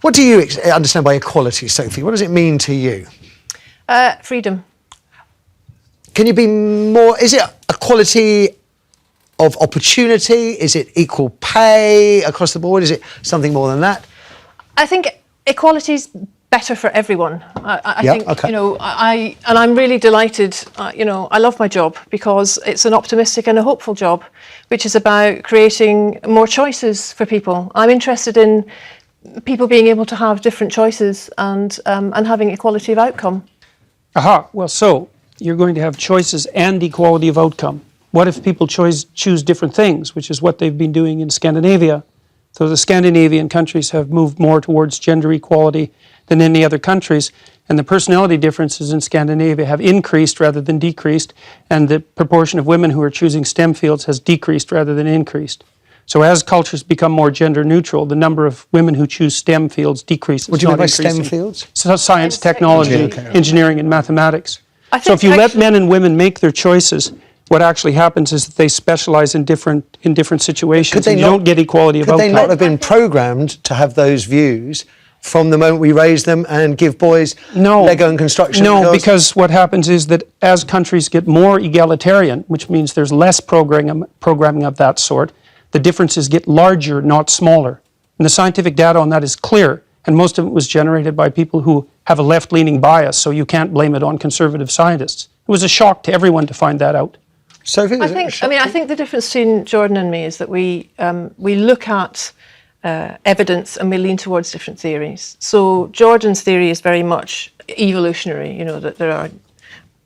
What do you understand by equality, Sophie? What does it mean to you? Freedom. Can you be more... Is it equality of opportunity? Is it equal pay across the board? Is it something more than that? I think equality's better for everyone. I think, okay. you know, and I'm really delighted, you know, I love my job because it's an optimistic and a hopeful job, which is about creating more choices for people. I'm interested in people being able to have different choices and having equality of outcome. Aha, well, so you're going to have choices and equality of outcome. What if people choose different things, which is what they've been doing in Scandinavia? So the Scandinavian countries have moved more towards gender equality than any other countries, and the personality differences in Scandinavia have increased rather than decreased, and the proportion of women who are choosing STEM fields has decreased rather than increased. So as cultures become more gender neutral, the number of women who choose STEM fields decreases. What do you mean by STEM fields? So science, technology, engineering, and mathematics. So if you let men and women make their choices, what actually happens is that they specialize in different situations, and you don't get equality of outcome. Could they not have been programmed to have those views from the moment we raise them and give boys Lego and construction? No, because what happens is that as countries get more egalitarian, which means there's less programming of that sort, the differences get larger, not smaller. And the scientific data on that is clear, and most of it was generated by people who have a left-leaning bias, so you can't blame it on conservative scientists. It was a shock to everyone to find that out. Sophie, I think the difference between Jordan and me is that we look at evidence and we lean towards different theories. So Jordan's theory is very much evolutionary, you know, that there are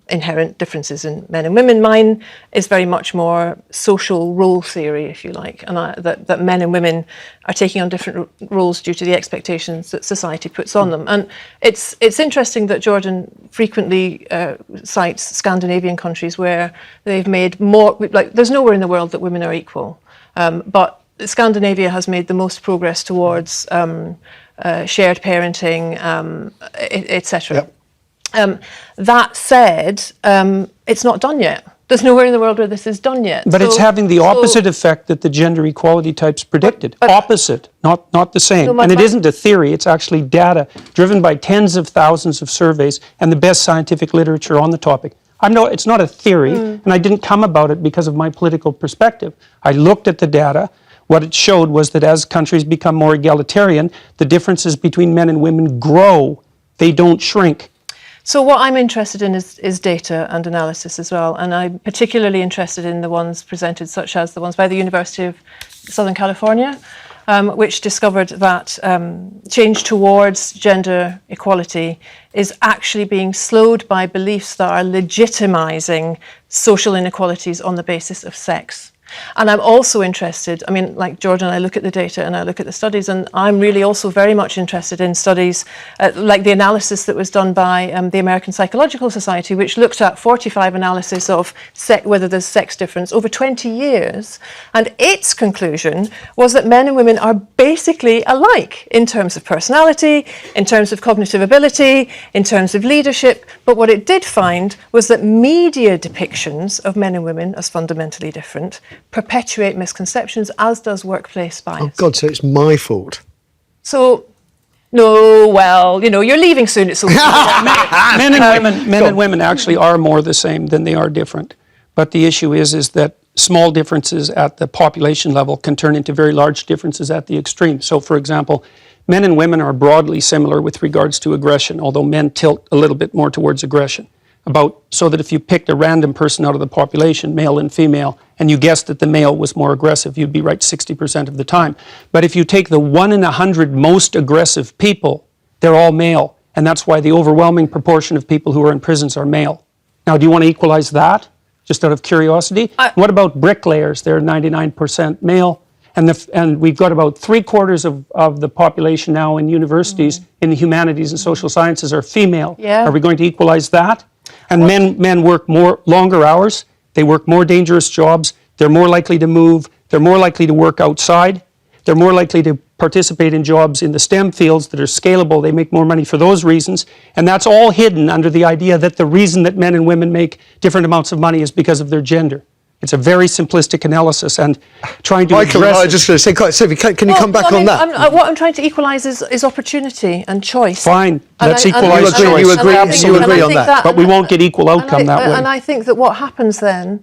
inherent differences in men and women. Mine is very much more social role theory, if you like, and that men and women are taking on different roles due to the expectations that society puts on them. And it's interesting that Jordan frequently cites Scandinavian countries where they've made more, like there's nowhere in the world that women are equal, but Scandinavia has made the most progress towards shared parenting, etc. Yep. That said, it's not done yet. There's nowhere in the world where this is done yet. But it's having the opposite effect that the gender equality types predicted. Opposite, not the same. And it isn't a theory, it's actually data driven by tens of thousands of surveys and the best scientific literature on the topic. It's not a theory, and I didn't come about it because of my political perspective. I looked at the data. What it showed was that as countries become more egalitarian, the differences between men and women grow. They don't shrink. So what I'm interested in is data and analysis as well, and I'm particularly interested in the ones presented, such as the ones by the University of Southern California, which discovered that change towards gender equality is actually being slowed by beliefs that are legitimizing social inequalities on the basis of sex. And I'm also interested, I mean, like Jordan, I look at the data and I look at the studies, and I'm really also very much interested in studies like the analysis that was done by the American Psychological Society, which looked at 45 analysis of whether there's sex difference over 20 years. And its conclusion was that men and women are basically alike in terms of personality, in terms of cognitive ability, in terms of leadership. But what it did find was that media depictions of men and women as fundamentally different perpetuate misconceptions, as does workplace bias. Oh God, so it's my fault. So, no, well, you know, you're leaving soon. It's men and women actually are more the same than they are different. But the issue is that small differences at the population level can turn into very large differences at the extreme. So, for example, men and women are broadly similar with regards to aggression, although men tilt a little bit more towards aggression. So that if you picked a random person out of the population, male and female, and you guessed that the male was more aggressive, you'd be right 60% of the time. But if you take the 1 in 100 most aggressive people, they're all male. And that's why the overwhelming proportion of people who are in prisons are male. Now, do you want to equalize that, just out of curiosity? What about bricklayers? They're 99% male. And we've got about 3/4 of the population now in universities in the humanities and social sciences are female. Yeah. Are we going to equalize that? And men work longer hours, they work more dangerous jobs, they're more likely to move, they're more likely to work outside, they're more likely to participate in jobs in the STEM fields that are scalable, they make more money for those reasons, and that's all hidden under the idea that the reason that men and women make different amounts of money is because of their gender. It's a very simplistic analysis, and trying to Michael, address I it. was just going to say, Sophie, can you come back on that? What I'm trying to equalise is opportunity and choice. Fine, let's And equalise You agree- choice. you agree on that. But we won't get equal outcome that way. And I think that what happens then,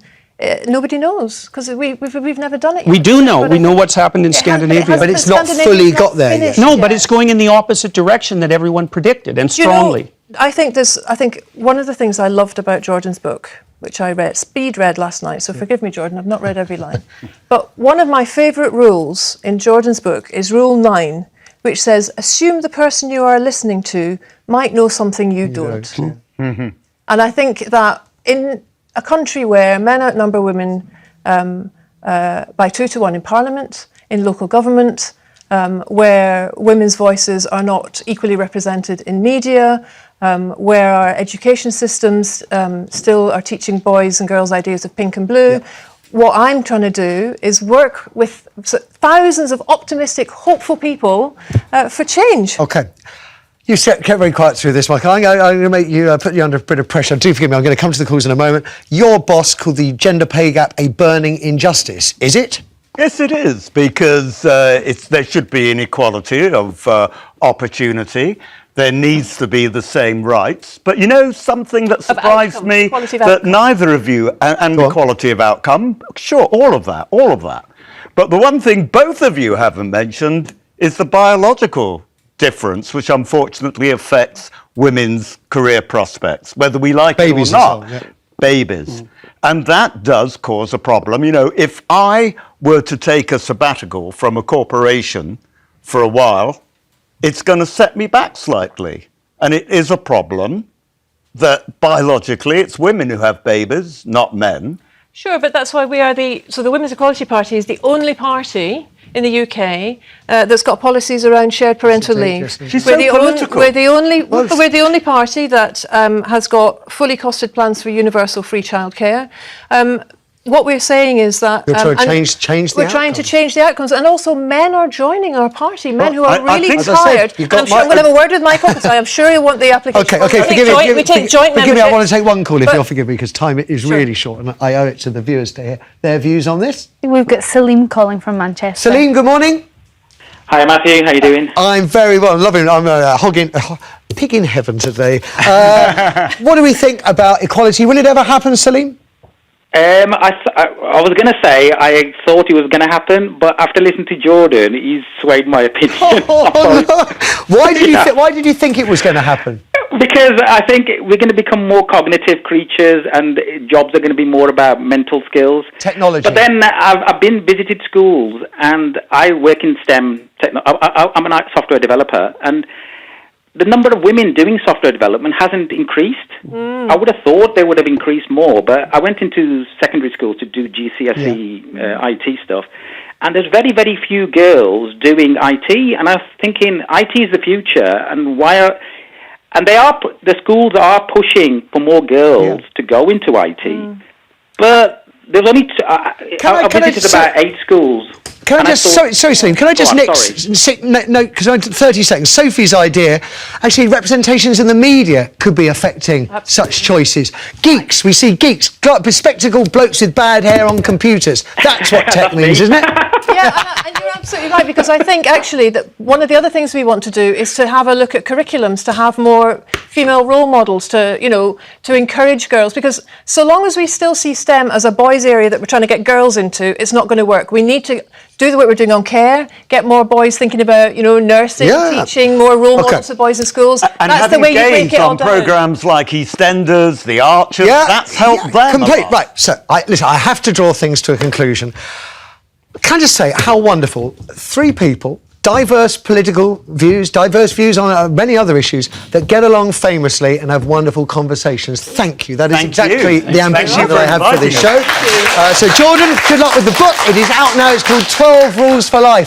nobody knows, because we've never done it yet. We do know. But We I know think what's happened in it has- Scandinavia. But it's not Scandinavia's fully not got there yet. finished No, but it's going in the opposite direction that everyone predicted, and strongly. I think one of the things I loved about Jordan's book, which I speed read last night, so forgive me, Jordan, I've not read every line. But one of my favourite rules in Jordan's book is Rule 9, which says, assume the person you are listening to might know something you don't. Mm-hmm. And I think that in a country where men outnumber women by 2 to 1 in Parliament, in local government, where women's voices are not equally represented in media, where our education systems still are teaching boys and girls ideas of pink and blue. Yeah. What I'm trying to do is work with thousands of optimistic, hopeful people for change. Okay. You kept very quiet through this, Michael. I'm going to make you put you under a bit of pressure. Do forgive me, I'm going to come to the calls in a moment. Your boss called the gender pay gap a burning injustice. Is it? Yes, it is, because there should be inequality of opportunity. There needs to be the same rights. But you know, something that surprised me, that neither of you, and the quality of outcome, sure, all of that. But the one thing both of you haven't mentioned is the biological difference, which unfortunately affects women's career prospects, whether we like it or not. Babies. And that does cause a problem. You know, if I were to take a sabbatical from a corporation for a while, it's going to set me back slightly. And it is a problem that biologically it's women who have babies, not men. Sure, but that's why the Women's Equality Party is the only party in the UK that's got policies around shared parental leave. She's so political. We're the only party that has got fully costed plans for universal free childcare. What we're saying is that you're trying to change the we're trying to change the outcomes, and also men are joining our party. Men who are really think, tired. I'm sure I'm going to have a word with Michael because I am sure he'll want the application. Okay, forgive me. We take joint membership. Forgive me, I want to take one call if you'll forgive me, because time is really short, and I owe it to the viewers to hear their views on this. We've got Salim calling from Manchester. Salim, good morning. Hi Matthew, how you doing? I'm very well. I'm loving it. I'm pig in heaven today. What do we think about equality? Will it ever happen, Salim? I was going to say I thought it was going to happen, but after listening to Jordan, he's swayed my opinion. Why did you think it was going to happen? Because I think we're going to become more cognitive creatures, and jobs are going to be more about mental skills. Technology. But then I've been visited schools, and I work in STEM. I'm a software developer, and the number of women doing software development hasn't increased. I would have thought they would have increased more, but I went into secondary school to do GCSE IT stuff, and there's very, very few girls doing IT, and I was thinking IT is the future, and the schools are pushing for more girls to go into IT, but there's only I visited about 8 schools. Can I just, sorry, Salim, can I just note, because I'm 30 seconds, Sophie's idea, actually representations in the media could be affecting such choices. Geeks, we see geeks, bespectacled blokes with bad hair on computers. That's what tech means, isn't it? Yeah, and you're absolutely right, because I think actually that one of the other things we want to do is to have a look at curriculums, to have more female role models, to encourage girls, because so long as we still see STEM as a boys' area that we're trying to get girls into, it's not going to work. We need to do the work we're doing on care, get more boys thinking about, nursing, teaching, more role models for boys in schools. And that's the way you break it all on down. programmes like EastEnders, The Archers, that's helped them a lot. Right, so listen, I have to draw things to a conclusion. Can I just say how wonderful 3 people, diverse political views, diverse views on many other issues, that get along famously and have wonderful conversations. Thank you. That is exactly the ambition that I have for this show. So Jordan, good luck with the book. It is out now. It's called 12 Rules for Life.